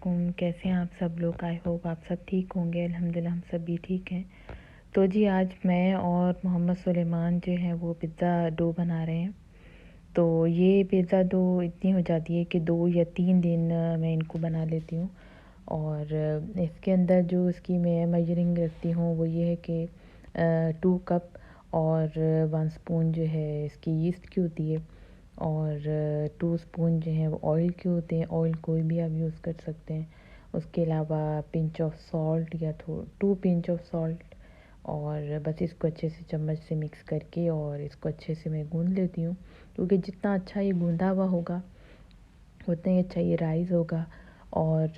वालेकुम। कैसे हैं आप सब लोग? आई होप आप सब ठीक होंगे। अल्हम्दुलिल्लाह हम सब भी ठीक हैं। तो जी आज मैं और मोहम्मद सुलेमान जो है वो पिज़्ज़ा डो बना रहे हैं। तो ये पिज़्ज़ा डो इतनी हो जाती है कि 2 या 3 दिन मैं इनको बना लेती हूँ। और इसके अंदर जो इसकी मैं मेजरिंग रखती हूँ वो ये है कि 2 कप और 1 स्पून जो है इसकी यीस्ट की होती है, और 2 स्पून जो है वो ऑयल के होते हैं। ऑयल कोई भी आप यूज़ कर सकते हैं। उसके अलावा पिंच ऑफ सॉल्ट या 2 पिंच ऑफ सॉल्ट, और बस इसको अच्छे से चम्मच से मिक्स करके और इसको अच्छे से मैं गूंद लेती हूँ, क्योंकि जितना अच्छा ये गूंदा हुआ होगा उतना ही अच्छा ये राइस होगा और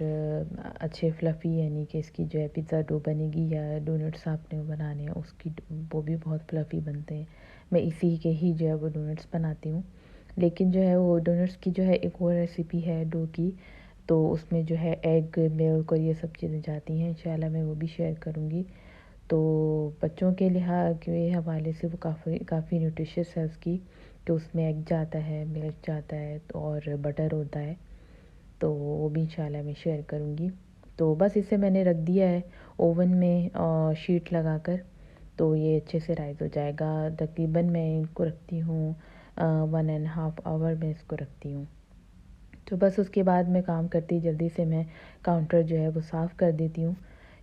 अच्छे फ्लफ़ी, यानी कि इसकी जो है पिज़्ज़ा डो बनेगी या डोनट्स आपने बनाने हैं उसकी वो भी बहुत फ्लफ़ी बनते हैं। मैं इसी के ही जो है वो डोनट्स बनाती हूँ। लेकिन जो है वो डोनट्स की जो है एक और रेसिपी है डो की, तो उसमें जो है एग, मिल्क और ये सब चीज़ें जाती हैं। इंशाल्लाह मैं वो भी शेयर करूँगी। तो बच्चों के लिहाज के हवाले से वो काफ़ी न्यूट्रिशियस है उसकी, कि उसमें एग जाता है, मिल्क जाता है और बटर होता है। तो वो भी इंशाल्लाह मैं शेयर करूँगी। तो बस इसे मैंने रख दिया है ओवन में शीट लगाकर, तो ये अच्छे से राइज़ हो जाएगा। तकरीबन मैं इनको रखती हूँ 1.5 आवर में इसको रखती हूँ। तो बस उसके बाद मैं काम करती जल्दी से मैं काउंटर जो है वो साफ़ कर देती हूँ,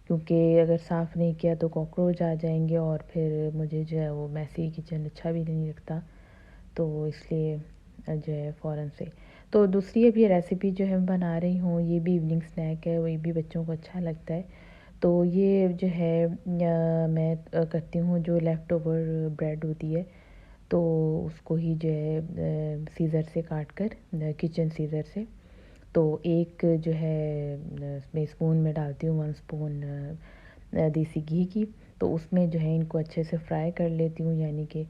क्योंकि अगर साफ़ नहीं किया तो कॉकरोच आ जाएंगे और फिर मुझे जो है वो मैसी किचन अच्छा भी नहीं लगता। तो इसलिए जो है फ़ौरन से। तो दूसरी अब ये रेसिपी जो है मैं बना रही हूँ, ये भी इवनिंग स्नैक है, वही भी बच्चों को अच्छा लगता है। तो ये जो है मैं करती हूँ, जो लेफ़्ट ओवर ब्रेड होती है तो उसको ही जो है सीज़र से काट कर, किचन सीज़र से, तो एक जो है मैं स्पून में डालती हूँ 1 स्पून देसी घी की। तो उसमें जो है इनको अच्छे से फ्राई कर लेती हूँ, यानी कि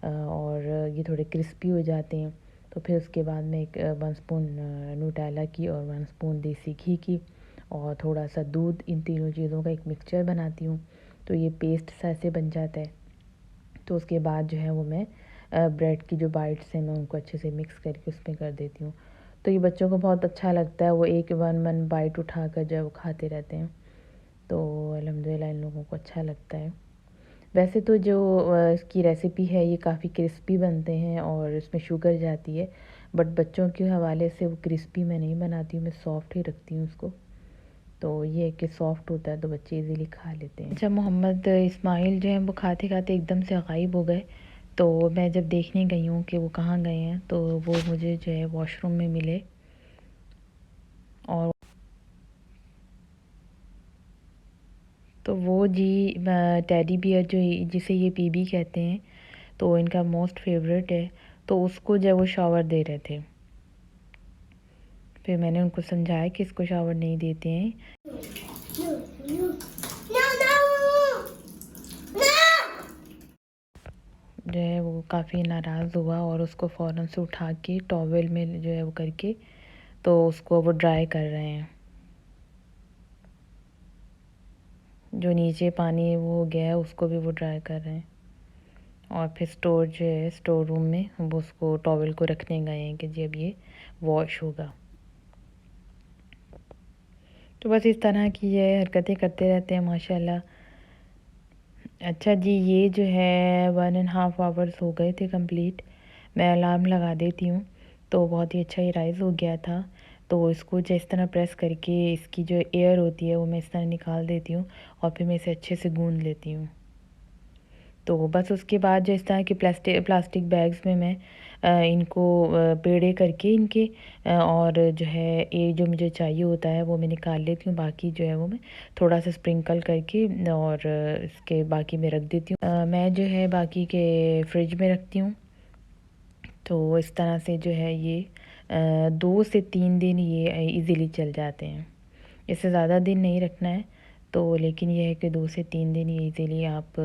और ये थोड़े क्रिस्पी हो जाते हैं। तो फिर उसके बाद मैं एक 1 स्पून न्यूटेला की और 1 स्पून देसी घी की और थोड़ा सा दूध, इन तीनों चीज़ों का एक मिक्सचर बनाती हूँ। तो ये पेस्ट सा ऐसे बन जाता है। तो उसके बाद जो है वो मैं ब्रेड की जो बाइट्स हैं मैं उनको अच्छे से मिक्स करके उसमें कर देती हूँ। तो ये बच्चों को बहुत अच्छा लगता है, वो एक वन वन बाइट उठाकर जो है वो खाते रहते हैं। तो अल्हम्दुलिल्लाह इन लोगों को अच्छा लगता है। वैसे तो जो इसकी रेसिपी है ये काफ़ी क्रिस्पी बनते हैं और इसमें शुगर जाती है, बट बच्चों के हवाले से वो क्रिस्पी मैं नहीं बनाती हूँ, मैं सॉफ्ट ही रखती हूँ उसको। तो ये है कि सॉफ्ट होता है तो बच्चे इजीली खा लेते हैं। अच्छा, मोहम्मद इस्माइल जो है वो खाते खाते एकदम से गायब हो गए। तो मैं जब देखने गई हूँ कि वो कहाँ गए हैं, तो वो मुझे जो है वॉशरूम में मिले। और तो वो जी टेडी बियर जो जिसे ये पीबी कहते हैं, तो इनका मोस्ट फेवरेट है, तो उसको जब वो शावर दे रहे थे, फिर मैंने उनको समझाया कि इसको शावर नहीं देते हैं। जो है वो काफ़ी नाराज़ हुआ और उसको फ़ौरन से उठा के टॉवेल में जो है वो करके तो उसको वो ड्राई कर रहे हैं। जो नीचे पानी वो हो गया है उसको भी वो ड्राई कर रहे हैं। और फिर स्टोर जो है स्टोर रूम में वो उसको टॉवेल को रखने गए हैं कि जब ये वॉश होगा। तो बस इस तरह की ये हरकतें करते रहते हैं माशाल्लाह। अच्छा जी, ये जो है 1.5 आवर्स हो गए थे कंप्लीट। मैं अलार्म लगा देती हूँ, तो बहुत ही अच्छा ये राइज़ हो गया था। तो इसको जिस तरह प्रेस करके इसकी जो एयर होती है वो मैं इस तरह निकाल देती हूँ और फिर मैं इसे अच्छे से गूंद लेती हूँ। तो बस उसके बाद जो इस तरह के प्लास्टिक बैग्स में मैं इनको पेड़े करके इनके और जो है ये जो मुझे चाहिए होता है वो मैं निकाल लेती हूँ। बाकी जो है वो मैं थोड़ा सा स्प्रिंकल करके और इसके बाकी में रख देती हूँ। मैं जो है बाकी के फ्रिज में रखती हूँ। तो इस तरह से जो है ये 2 से 3 दिन ये इजीली चल जाते हैं। इससे ज़्यादा दिन नहीं रखना है। तो लेकिन ये है कि 2 से 3 दिन ये इजीली आप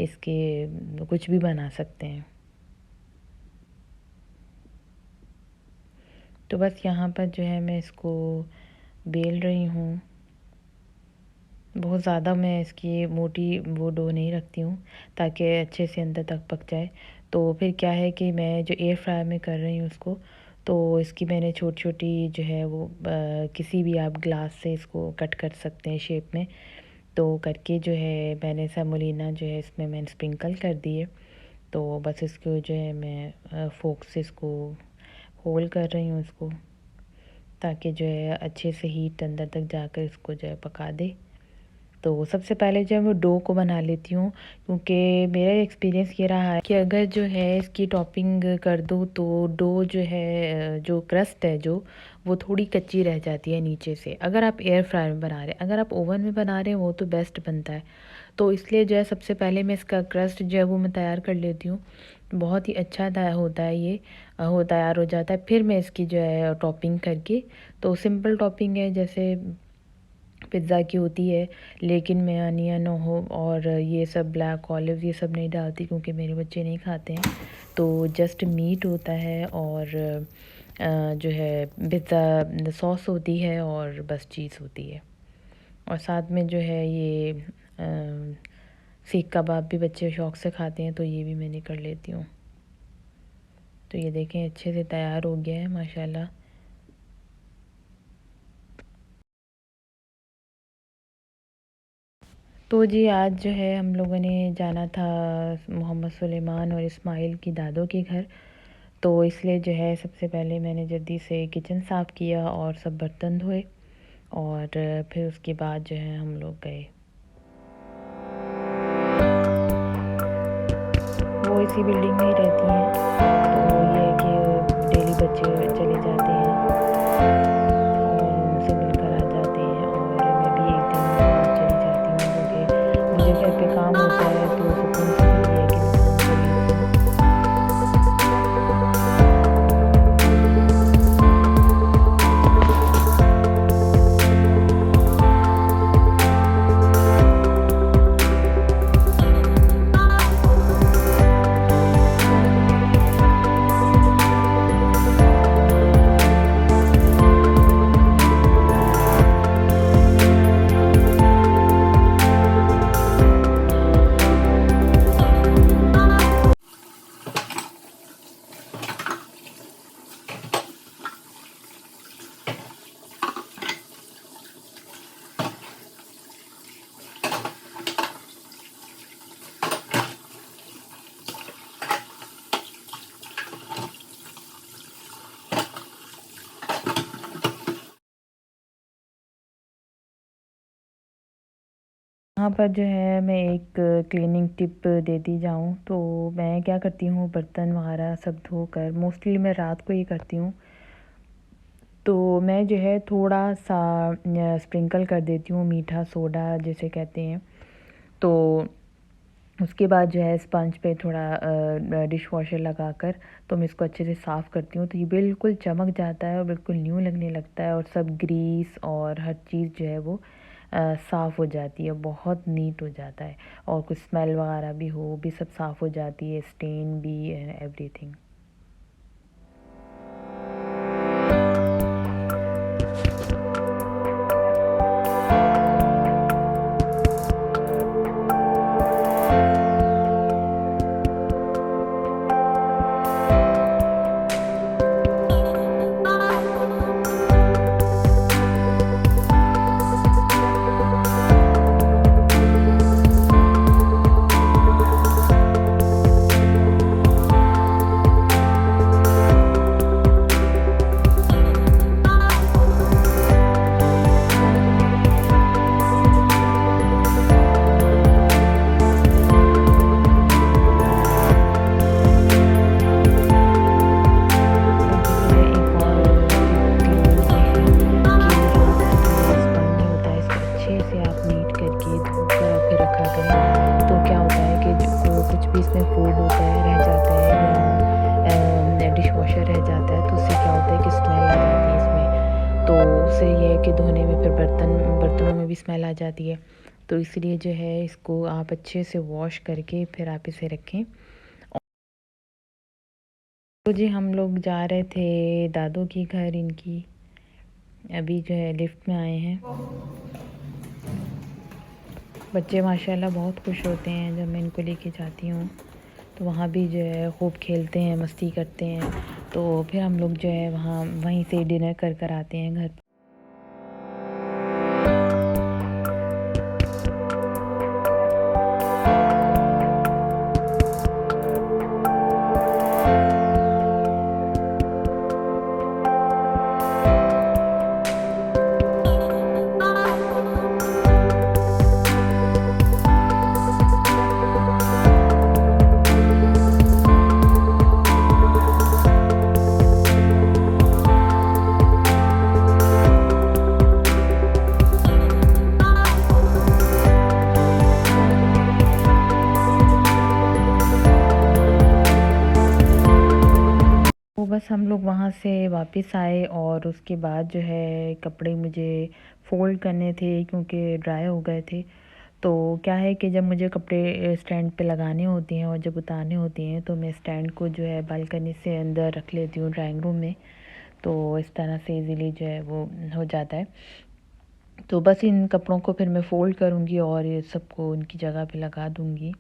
इसके कुछ भी बना सकते हैं। तो बस यहाँ पर जो है मैं इसको बेल रही हूँ। बहुत ज़्यादा मैं इसकी मोटी वो डो नहीं रखती हूँ ताकि अच्छे से अंदर तक पक जाए। तो फिर क्या है कि मैं जो एयर फ्रायर में कर रही हूँ उसको, तो इसकी मैंने छोटी छोटी जो है वो किसी भी आप ग्लास से इसको कट कर सकते हैं शेप में। तो करके जो है मैंने सेमोलिना जो है इसमें मैंने स्प्रिंकल कर दिए। तो बस इसको जो है मैं फोक से इसको होल कर रही हूँ इसको, ताकि जो है अच्छे से हीट अंदर तक जाकर इसको जो है पका दे। तो सबसे पहले जो है वो डो को बना लेती हूँ, क्योंकि मेरा एक्सपीरियंस ये रहा है कि अगर जो है इसकी टॉपिंग कर दूँ तो डो जो है जो क्रस्ट है जो वो थोड़ी कच्ची रह जाती है नीचे से। अगर आप एयर फ्रायर में बना रहे हैं, अगर आप ओवन में बना रहे हैं वो तो बेस्ट बनता है। तो इसलिए जो है सबसे पहले मैं इसका क्रस्ट जो है वो मैं तैयार कर लेती हूँ। बहुत ही अच्छा होता है ये, हो तैयार हो जाता है। फिर मैं इसकी जो है टॉपिंग करके, तो सिंपल टॉपिंग है जैसे पिज़्ज़ा की होती है, लेकिन मैं अनियन हो और ये सब ब्लैक ऑलिव ये सब नहीं डालती, क्योंकि मेरे बच्चे नहीं खाते हैं। तो जस्ट मीट होता है और जो है पिज़्ज़ा सॉस होती है और बस चीज़ होती है। और साथ में जो है ये सीख कबाब भी बच्चे शौक़ से खाते हैं, तो ये भी मैंने कर लेती हूँ। तो ये देखें अच्छे से तैयार हो गया है माशाल्लाह। तो जी आज जो है हम लोगों ने जाना था मोहम्मद सुलेमान और इस्माइल की दादों के घर। तो इसलिए जो है सबसे पहले मैंने जल्दी से किचन साफ़ किया और सब बर्तन धोए, और फिर उसके बाद जो है हम लोग गए। वो इसी बिल्डिंग में ही रहती हैं, तो ये है कि डेली बच्चे चले जाते हैं और उनसे मिलकर आ जाते हैं, और मैं भी एक दिन बाद चली जाती हूँ, क्योंकि मुझे घर पे काम होता है तो सुकून से ये है कि मैं काम कर लेती हूँ। यहाँ पर जो है मैं एक क्लीनिंग टिप देती जाऊँ, तो मैं क्या करती हूँ बर्तन वगैरह सब धोकर, मोस्टली मैं रात को ही करती हूँ। तो मैं जो है थोड़ा सा स्प्रिंकल कर देती हूँ मीठा सोडा जिसे कहते हैं। तो उसके बाद जो है स्पंज पे थोड़ा डिश वॉशर लगाकर तो मैं इसको अच्छे से साफ़ करती हूँ, तो ये बिल्कुल चमक जाता है और बिल्कुल न्यू लगने लगता है, और सब ग्रीस और हर चीज़ जो है वो साफ़ हो जाती है, बहुत नीट हो जाता है, और कुछ स्मेल वगैरह भी हो भी सब साफ़ हो जाती है, स्टेन भी एवरीथिंग। के धोने में फिर बर्तनों में भी स्मेल आ जाती है, तो इसलिए जो है इसको आप अच्छे से वॉश करके फिर आप इसे रखें। तो जी हम लोग जा रहे थे दादू की घर इनकी, अभी जो है लिफ्ट में आए हैं। बच्चे माशाल्लाह बहुत खुश होते हैं जब मैं इनको लेके जाती हूँ, तो तो वहाँ भी जो है खूब खेलते हैं, मस्ती करते हैं। तो फिर हम लोग जो है वहीं से डिनर कर कर आते हैं घर। वो बस हम लोग वहाँ से वापस आए और उसके बाद जो है कपड़े मुझे फ़ोल्ड करने थे क्योंकि ड्राई हो गए थे। तो क्या है कि जब मुझे कपड़े स्टैंड पे लगाने होते हैं और जब उतारने होते हैं तो मैं स्टैंड को जो है बालकनी से अंदर रख लेती हूँ ड्राइंग रूम में। तो इस तरह से इजीली जो है वो हो जाता है। तो बस इन कपड़ों को फिर मैं फ़ोल्ड करूँगी और ये सबको उनकी जगह पे लगा दूँगी।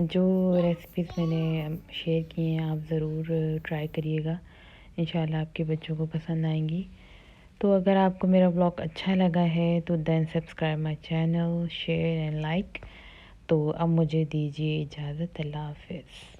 जो रेसिपीज़ मैंने शेयर की हैं आप ज़रूर ट्राई करिएगा। इंशाल्लाह आपके बच्चों को पसंद आएंगी। तो अगर आपको मेरा ब्लॉग अच्छा लगा है तो then subscribe my channel, share and like. तो अब मुझे दीजिए इजाज़त। अल्लाह हाफ़िज़।